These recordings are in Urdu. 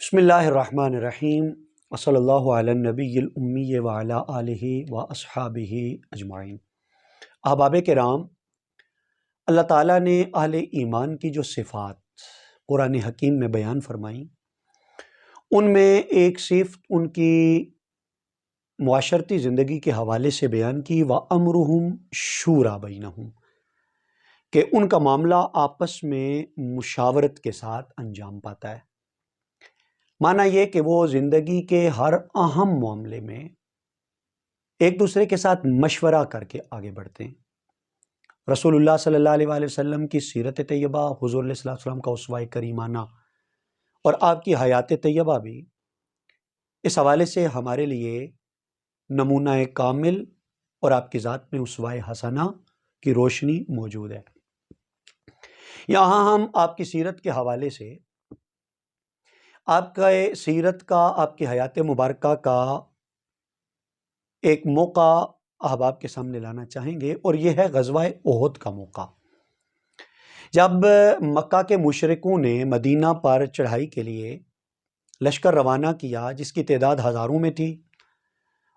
بسم اللہ الرحمن الرحیم وصلی اللہ علی النبی الامی وعلی آلہ و اصحابہ اجمعین۔ احباب کرام، اللہ تعالیٰ نے اہل ایمان کی جو صفات قرآن حکیم میں بیان فرمائیں، ان میں ایک صفت ان کی معاشرتی زندگی کے حوالے سے بیان کی، وَأَمْرُهُمْ شُورَىٰ بَيْنَهُمْ، کہ ان کا معاملہ آپس میں مشاورت کے ساتھ انجام پاتا ہے۔ معنی یہ کہ وہ زندگی کے ہر اہم معاملے میں ایک دوسرے کے ساتھ مشورہ کر کے آگے بڑھتے ہیں۔ رسول اللہ صلی اللہ علیہ وآلہ وسلم کی سیرت طیبہ، حضور علیہ السلام کا اسوہ کریمانہ اور آپ کی حیات طیبہ بھی اس حوالے سے ہمارے لیے نمونہ کامل اور آپ کی ذات میں اسوہ حسنہ کی روشنی موجود ہے۔ یہاں ہم آپ کی سیرت کے حوالے سے آپ کا سیرت کا، آپ کی حیات مبارکہ کا ایک موقع احباب کے سامنے لانا چاہیں گے، اور یہ ہے غزوہ احد کا موقع۔ جب مکہ کے مشرکوں نے مدینہ پر چڑھائی کے لیے لشکر روانہ کیا، جس کی تعداد ہزاروں میں تھی،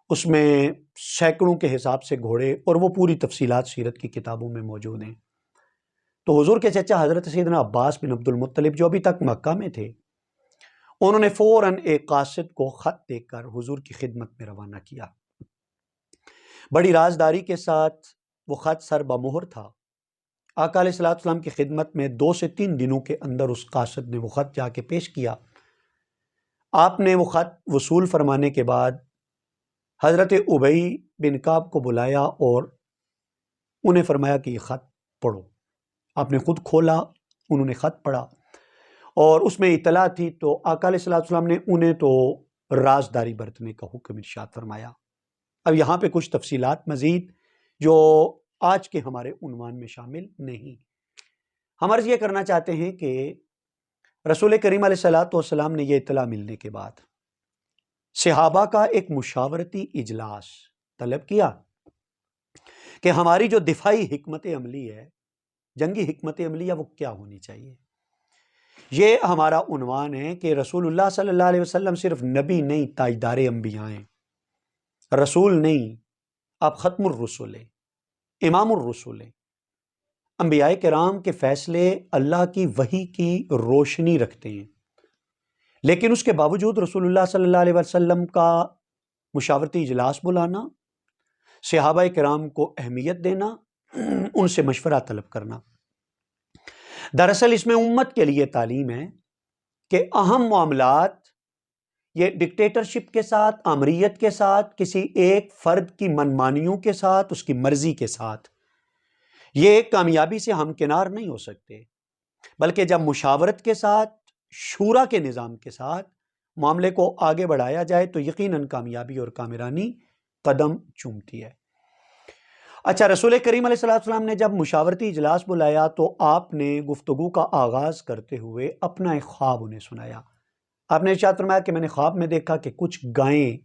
اس میں سینکڑوں کے حساب سے گھوڑے، اور وہ پوری تفصیلات سیرت کی کتابوں میں موجود ہیں۔ تو حضور کے چچا حضرت سیدنا عباس بن عبد المطلب، جو ابھی تک مکہ میں تھے، انہوں نے فوراً ایک قاصد کو خط دے کر حضور کی خدمت میں روانہ کیا۔ بڑی رازداری کے ساتھ وہ خط سر بمہر تھا۔ آقا علیہ السلام کی خدمت میں 2 سے 3 دنوں کے اندر اس قاصد نے وہ خط جا کے پیش کیا۔ آپ نے وہ خط وصول فرمانے کے بعد حضرت ابی بن کعب کو بلایا اور انہیں فرمایا کہ یہ خط پڑھو۔ آپ نے خود کھولا، انہوں نے خط پڑھا، اور اس میں اطلاع تھی، تو آقا علیہ السلام نے انہیں تو رازداری برتنے کا حکم ارشاد فرمایا۔ اب یہاں پہ کچھ تفصیلات مزید جو آج کے ہمارے عنوان میں شامل نہیں۔ ہم عرض یہ کرنا چاہتے ہیں کہ رسول کریم علیہ السلام نے یہ اطلاع ملنے کے بعد صحابہ کا ایک مشاورتی اجلاس طلب کیا کہ ہماری جو دفاعی حکمت عملی ہے، جنگی حکمت عملی ہے، وہ کیا ہونی چاہیے۔ یہ ہمارا عنوان ہے کہ رسول اللہ صلی اللہ علیہ وسلم صرف نبی نہیں، تاجدار انبیاء ہیں، رسول نہیں، آپ ختم الرسل ہیں، امام الرسل ہیں۔ انبیاء کرام کے فیصلے اللہ کی وحی کی روشنی رکھتے ہیں، لیکن اس کے باوجود رسول اللہ صلی اللہ علیہ وسلم کا مشاورتی اجلاس بلانا، صحابہ کرام کو اہمیت دینا، ان سے مشورہ طلب کرنا، دراصل اس میں امت کے لیے تعلیم ہے کہ اہم معاملات یہ ڈکٹیٹرشپ کے ساتھ، آمریت کے ساتھ، کسی ایک فرد کی منمانیوں کے ساتھ، اس کی مرضی کے ساتھ، یہ کامیابی سے ہمکنار نہیں ہو سکتے، بلکہ جب مشاورت کے ساتھ، شورا کے نظام کے ساتھ معاملے کو آگے بڑھایا جائے تو یقیناً کامیابی اور کامرانی قدم چومتی ہے۔ اچھا، رسول کریم علیہ السلام نے جب مشاورتی اجلاس بلایا تو آپ نے گفتگو کا آغاز کرتے ہوئے اپنا ایک خواب انہیں سنایا۔ آپ نے ارشاد فرمایا کہ میں نے خواب میں دیکھا کہ کچھ گائیں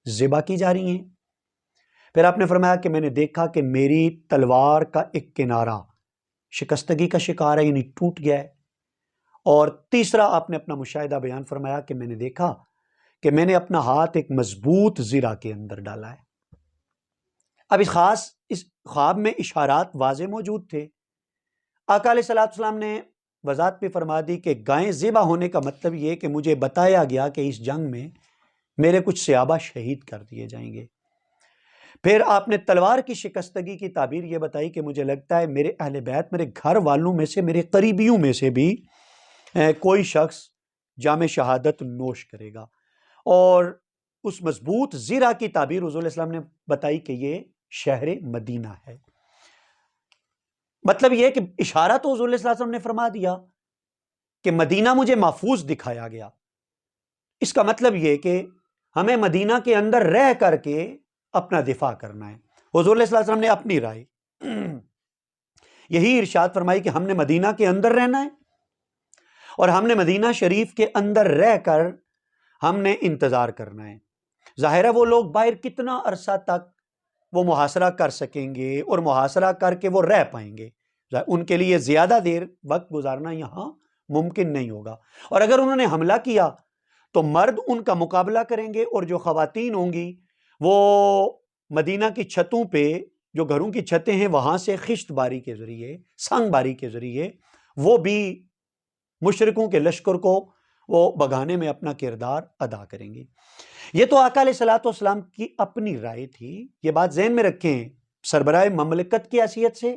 ذبح کی جا رہی ہیں۔ پھر آپ نے فرمایا کہ میں نے دیکھا کہ میری تلوار کا ایک کنارہ شکستگی کا شکار ہے، یعنی ٹوٹ گیا ہے۔ اور تیسرا آپ نے اپنا مشاہدہ بیان فرمایا کہ میں نے دیکھا کہ میں نے اپنا ہاتھ ایک مضبوط زرہ کے اندر ڈالا ہے۔ اب اس خواب میں اشارات واضح موجود تھے۔ آقا علیہ السلام نے وضاحت بھی فرما دی کہ گائیں ذبح ہونے کا مطلب یہ کہ مجھے بتایا گیا کہ اس جنگ میں میرے کچھ صحابہ شہید کر دیے جائیں گے۔ پھر آپ نے تلوار کی شکستگی کی تعبیر یہ بتائی کہ مجھے لگتا ہے میرے اہل بیت، میرے گھر والوں میں سے، میرے قریبیوں میں سے بھی کوئی شخص جام شہادت نوش کرے گا۔ اور اس مضبوط زرہ کی تعبیر حضور علیہ السلام نے بتائی کہ یہ شہر مدینہ ہے۔ مطلب یہ کہ اشارہ تو حضور علیہ السلام نے فرما دیا کہ مدینہ مجھے محفوظ دکھایا گیا۔ اس کا مطلب یہ کہ ہمیں مدینہ کے اندر رہ کر کے اپنا دفاع کرنا ہے۔ حضور علیہ السلام نے اپنی رائے یہی ارشاد فرمائی کہ ہم نے مدینہ کے اندر رہنا ہے، اور ہم نے مدینہ شریف کے اندر رہ کر ہم نے انتظار کرنا ہے۔ ظاہر ہے وہ لوگ باہر کتنا عرصہ تک وہ محاصرہ کر سکیں گے اور محاصرہ کر کے وہ رہ پائیں گے، ان کے لیے زیادہ دیر وقت گزارنا یہاں ممکن نہیں ہوگا۔ اور اگر انہوں نے حملہ کیا تو مرد ان کا مقابلہ کریں گے اور جو خواتین ہوں گی وہ مدینہ کی چھتوں پہ، جو گھروں کی چھتیں ہیں، وہاں سے خشت باری کے ذریعے، سنگ باری کے ذریعے وہ بھی مشرکوں کے لشکر کو وہ بگانے میں اپنا کردار ادا کریں گے۔ یہ تو آقا علیہ الصلوۃ والسلام کی اپنی رائے تھی، یہ بات ذہن میں رکھیں، سربراہ مملکت کی حیثیت سے،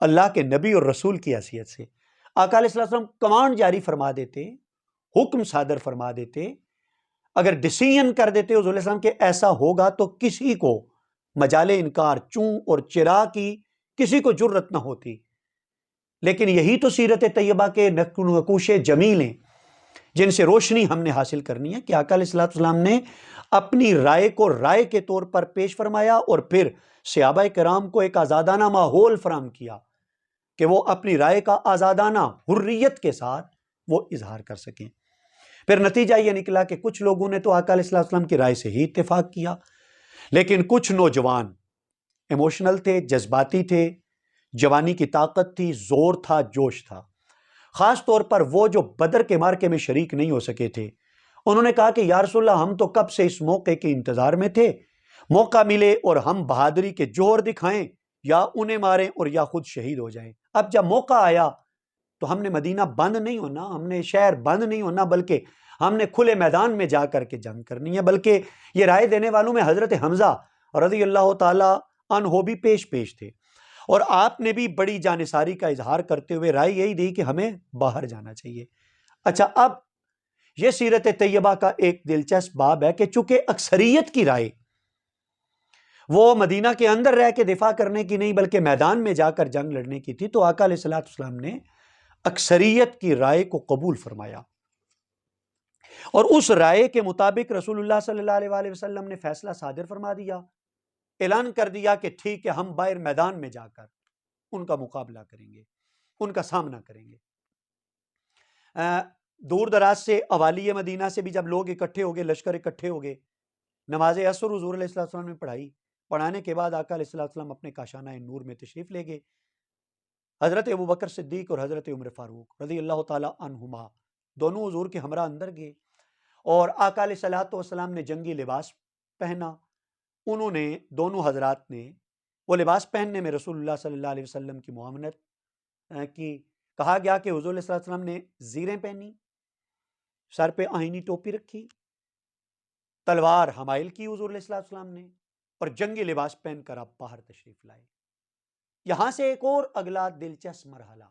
اللہ کے نبی اور رسول کی حیثیت سے آقا علیہ السلام کمانڈ جاری فرما دیتے، حکم صادر فرما دیتے، اگر ڈیسیژن کر دیتے حضور علیہ السلام کہ ایسا ہوگا تو کسی کو مجال انکار، چوں اور چرا کی کسی کو جرت نہ ہوتی۔ لیکن یہی تو سیرت طیبہ کے نقوش جمیل ہیں جن سے روشنی ہم نے حاصل کرنی ہے کہ آقا علیہ السلام نے اپنی رائے کو رائے کے طور پر پیش فرمایا اور پھر صحابہ کرام کو ایک آزادانہ ماحول فراہم کیا کہ وہ اپنی رائے کا آزادانہ حریت کے ساتھ وہ اظہار کر سکیں۔ پھر نتیجہ یہ نکلا کہ کچھ لوگوں نے تو آقا علیہ السلام کی رائے سے ہی اتفاق کیا، لیکن کچھ نوجوان ایموشنل تھے، جذباتی تھے، جوانی کی طاقت تھی، زور تھا، جوش تھا، خاص طور پر وہ جو بدر کے مارکے میں شریک نہیں ہو سکے تھے۔ انہوں نے کہا کہ یا رسول اللہ، ہم تو کب سے اس موقع کے انتظار میں تھے، موقع ملے اور ہم بہادری کے جوہر دکھائیں یا انہیں ماریں اور یا خود شہید ہو جائیں۔ اب جب موقع آیا تو ہم نے مدینہ بند نہیں ہونا، ہم نے شہر بند نہیں ہونا، بلکہ ہم نے کھلے میدان میں جا کر کے جنگ کرنی ہے۔ بلکہ یہ رائے دینے والوں میں حضرت حمزہ رضی اللہ تعالی عنہ بھی پیش تھے، اور آپ نے بھی بڑی جانثاری کا اظہار کرتے ہوئے رائے یہی دی کہ ہمیں باہر جانا چاہیے۔ اچھا، اب یہ سیرت طیبہ کا ایک دلچسپ باب ہے کہ چونکہ اکثریت کی رائے وہ مدینہ کے اندر رہ کے دفاع کرنے کی نہیں بلکہ میدان میں جا کر جنگ لڑنے کی تھی، تو آقا علیہ السلام نے اکثریت کی رائے کو قبول فرمایا اور اس رائے کے مطابق رسول اللہ صلی اللہ علیہ وآلہ وسلم نے فیصلہ صادر فرما دیا، اعلان کر دیا کہ ٹھیک ہے، ہم باہر میدان میں جا کر ان کا مقابلہ کریں گے، ان کا سامنا کریں گے۔ دور دراز سے اوالی مدینہ سے بھی جب لوگ اکٹھے ہو گئے، لشکر اکٹھے ہو گئے، نماز عصر حضور علیہ السلام نے پڑھائی، پڑھانے کے بعد آقا علیہ السلام اپنے کاشانہ نور میں تشریف لے گئے۔ حضرت ابوبکر صدیق اور حضرت عمر فاروق رضی اللہ تعالی عنہما دونوں حضور کے ہمراہ اندر گئے، اور آقا علیہ السلام نے جنگی لباس پہنا۔ انہوں نے، دونوں حضرات نے وہ لباس پہننے میں رسول اللہ صلی اللہ علیہ وسلم کی معاونت کی۔ کہا گیا کہ حضور علیہ السلام نے زیریں پہنی، سر پہ آئینی ٹوپی رکھی، تلوار حمائل کی حضور علیہ السلام نے، اور جنگی لباس پہن کر آپ باہر تشریف لائے۔ یہاں سے ایک اور اگلا دلچسپ مرحلہ،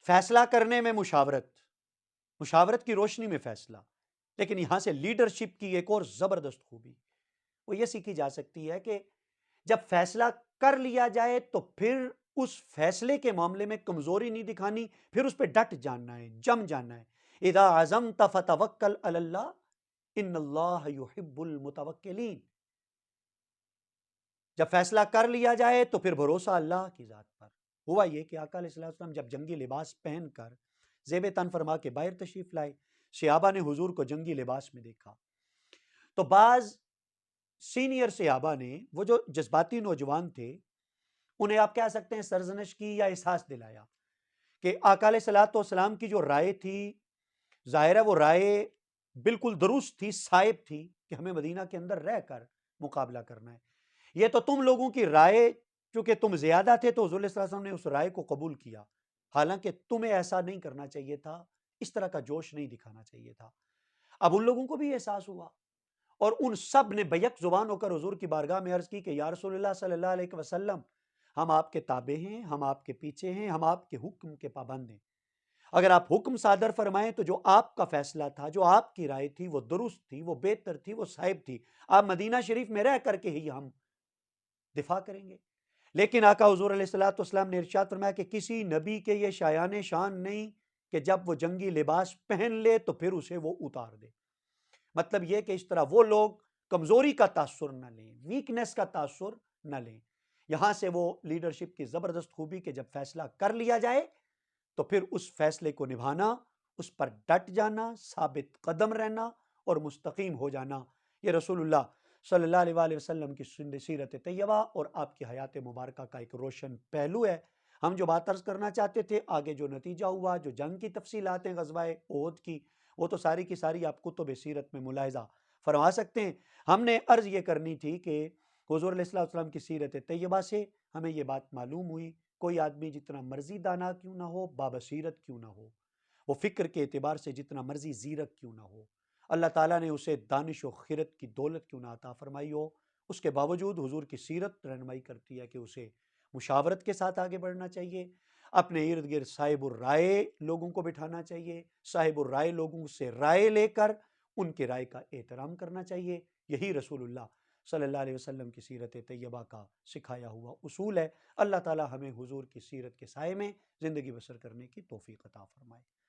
فیصلہ کرنے میں مشاورت کی روشنی میں فیصلہ، لیکن یہاں سے لیڈرشپ کی ایک اور زبردست خوبی وہ یہ سیکھی جا سکتی ہے کہ جب فیصلہ کر لیا جائے تو پھر اس فیصلے کے معاملے میں کمزوری نہیں دکھانی، پھر اس پہ ڈٹ جاننا ہے، جم جاننا ہے۔ اذا عزمت فتوکل علی اللہ ان اللہ یحب المتوکلین۔ جب فیصلہ کر لیا جائے تو پھر بھروسہ اللہ کی ذات پر۔ ہوا یہ کہ آقا علیہ السلام جب جنگی لباس پہن کر زیب تن فرما کے باہر تشریف لائے، صحابہ نے حضور کو جنگی لباس میں دیکھا، تو بعض سینئر صحابہ نے، وہ جو جذباتی نوجوان تھے، انہیں آپ کہہ سکتے ہیں سرزنش کی یا احساس دلایا کہ آقا علیہ السلام کی جو رائے تھی، ظاہر ہے وہ رائے بالکل درست تھی، صائب تھی کہ ہمیں مدینہ کے اندر رہ کر مقابلہ کرنا ہے۔ یہ تو تم لوگوں کی رائے، چونکہ تم زیادہ تھے تو حضور علیہ السلام نے اس رائے کو قبول کیا، حالانکہ تمہیں ایسا نہیں کرنا چاہیے تھا، اس طرح کا جوش نہیں دکھانا چاہیے تھا۔ اب ان لوگوں کو بھی احساس ہوا، اور ان سب نے بیک زبان ہو کر حضور کی بارگاہ میں عرض کی کہ یا رسول اللہ صلی اللہ علیہ وسلم، ہم آپ کے تابع ہیں، ہم آپ کے پیچھے ہیں، ہم آپ کے حکم کے پابند ہیں۔ اگر آپ حکم صادر فرمائیں تو جو آپ کا فیصلہ تھا، جو آپ کی رائے تھی، وہ درست تھی، وہ بہتر تھی، وہ صائب تھی، آپ مدینہ شریف میں رہ کر کے ہی ہم دفاع کریں گے۔ لیکن آقا حضور علیہ السلام نے ارشاد فرمایا کہ کسی نبی کے یہ شایان شان نہیں کہ جب وہ جنگی لباس پہن لے تو پھر اسے وہ اتار دے۔ مطلب یہ کہ اس طرح وہ لوگ کمزوری کا تاثر نہ لیں، ویکنس کا تاثر نہ لیں۔ یہاں سے وہ لیڈرشپ کی زبردست خوبی کہ جب فیصلہ کر لیا جائے تو پھر اس فیصلے کو نبھانا، اس پر ڈٹ جانا، ثابت قدم رہنا اور مستقیم ہو جانا، یہ رسول اللہ صلی اللہ علیہ وآلہ وسلم کی سیرت طیبہ اور آپ کی حیات مبارکہ کا ایک روشن پہلو ہے۔ ہم جو بات عرض کرنا چاہتے تھے، آگے جو نتیجہ ہوا، جو جنگ کی تفصیلات ہیں غزوہ احد کی، وہ تو ساری کی ساری آپ کتب سیرت میں ملاحظہ فرما سکتے ہیں۔ ہم نے عرض یہ کرنی تھی کہ حضور علیہ السلام کی سیرت طیبہ سے ہمیں یہ بات معلوم ہوئی، کوئی آدمی جتنا مرضی دانا کیوں نہ ہو، بابصیرت کیوں نہ ہو، وہ فکر کے اعتبار سے جتنا مرضی زیرک کیوں نہ ہو، اللہ تعالیٰ نے اسے دانش و خرد کی دولت کیوں نہ عطا فرمائی ہو، اس کے باوجود حضور کی سیرت رہنمائی کرتی ہے کہ اسے مشاورت کے ساتھ آگے بڑھنا چاہیے، اپنے ارد گرد صاحب الرائے لوگوں کو بٹھانا چاہیے، صاحب الرائے لوگوں سے رائے لے کر ان کے رائے کا احترام کرنا چاہیے۔ یہی رسول اللہ صلی اللہ علیہ وسلم کی سیرت طیبہ کا سکھایا ہوا اصول ہے۔ اللہ تعالی ہمیں حضور کی سیرت کے سائے میں زندگی بسر کرنے کی توفیق عطا فرمائے۔